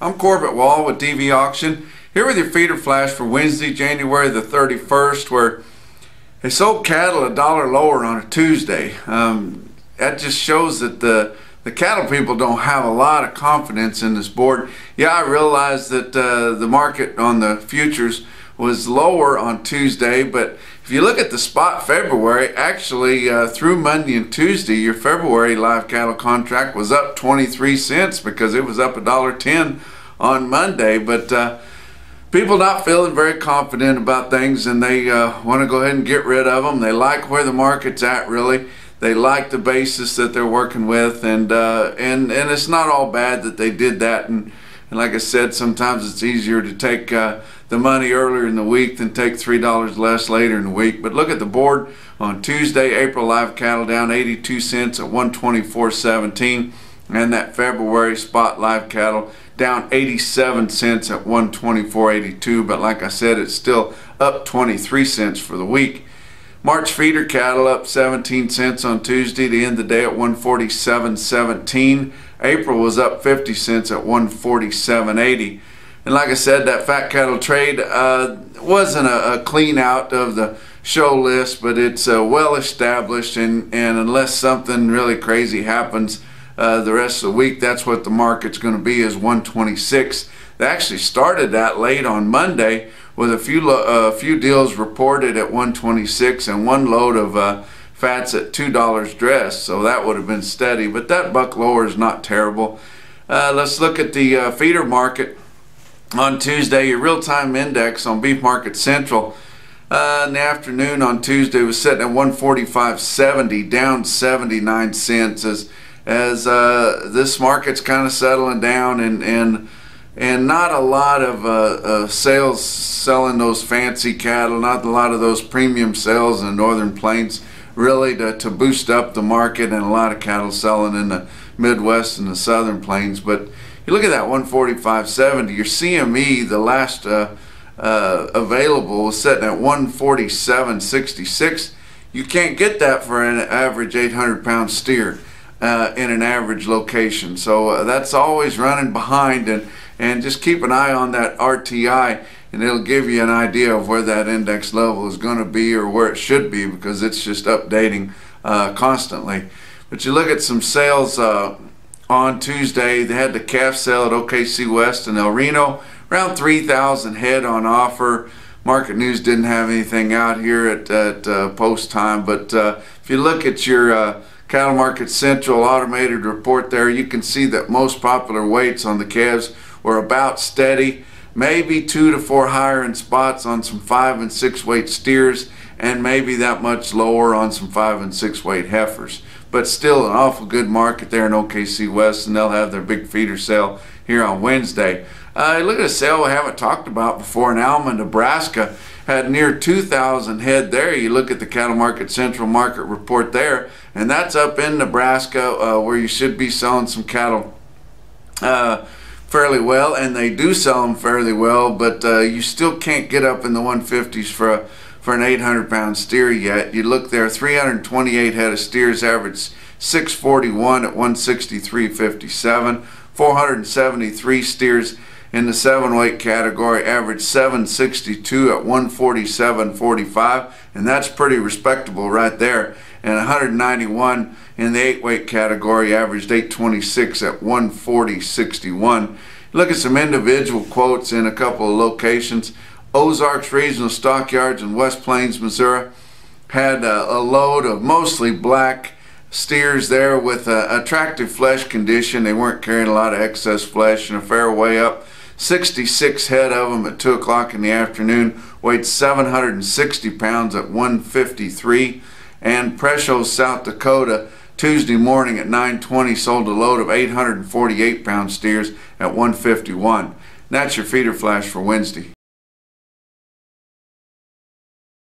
I'm Corbett Wall with DV Auction, here with your feeder flash for Wednesday, January the 31st, where they sold cattle $1 lower on a Tuesday. That just shows that the cattle people don't have a lot of confidence in this board. Yeah, I realize that the market on the futures was lower on Tuesday, but if you look at the spot February, actually through Monday and Tuesday, your February live cattle contract was up 23 cents because it was up $1.10 on Monday. But people not feeling very confident about things, and they want to go ahead and get rid of them. They like where the market's at, really. They like the basis that they're working with, and it's not all bad that they did that. And like I said, sometimes it's easier to take the money earlier in the week than take $3 less later in the week. But look at the board on Tuesday. April live cattle down 82 cents at 124.17, and that February spot live cattle down 87 cents at 124.82. But like I said, it's still up 23 cents for the week. March feeder cattle up 17 cents on Tuesday to end the day at 147.17. April was up 50 cents at 147.80. And like I said, that fat cattle trade wasn't a clean out of the show list, but it's well established, and unless something really crazy happens the rest of the week, that's what the market's going to be, is 126. They actually started that late on Monday with a few deals reported at 126 and one load of fats at $2 dress, so that would have been steady, but that buck lower is not terrible. Let's look at the feeder market. On Tuesday, your real-time index on Beef Market Central in the afternoon on Tuesday was sitting at 145.70, down 79 cents as this market's kind of settling down, and not a lot of sales selling those fancy cattle, not a lot of those premium sales in the Northern Plains really to boost up the market, and a lot of cattle selling in the Midwest and the Southern Plains. But you look at that 145.70, your CME, the last available, was sitting at 147.66. You can't get that for an average 800-pound steer in an average location. So that's always running behind, and just keep an eye on that RTI, and it'll give you an idea of where that index level is going to be, or where it should be, because it's just updating constantly. But you look at some sales on Tuesday. They had the calf sale at OKC West and El Reno, around 3,000 head on offer. Market News didn't have anything out here at post time, but if you look at your Cattle Market Central automated report there, you can see that most popular weights on the calves were about steady, maybe 2 to 4 higher in spots on some 5 and 6 weight steers, and maybe that much lower on some 5 and 6 weight heifers. But still an awful good market there in OKC West, and they'll have their big feeder sale here on Wednesday. Look at a sale we haven't talked about before in Alma, Nebraska. Had near 2,000 head there. You look at the Cattle Market Central market report there, and that's up in Nebraska, where you should be selling some cattle fairly well, and they do sell them fairly well, but you still can't get up in the 150s for an 800-pound steer yet. You look there, 328 head of steers averaged 641 at 163.57. 473 steers in the 7-weight category averaged 762 at 147.45, and that's pretty respectable right there. And 191 in the 8-weight category averaged 826 at 140.61. Look at some individual quotes in a couple of locations. Ozarks Regional Stockyards in West Plains, Missouri had a load of mostly black steers there with attractive flesh condition. They weren't carrying a lot of excess flesh, and a fair way up. 66 head of them at 2 o'clock in the afternoon, weighed 760 pounds at 153. And Presho, South Dakota, Tuesday morning at 9:20 sold a load of 848-pound steers at 151. And that's your feeder flash for Wednesday.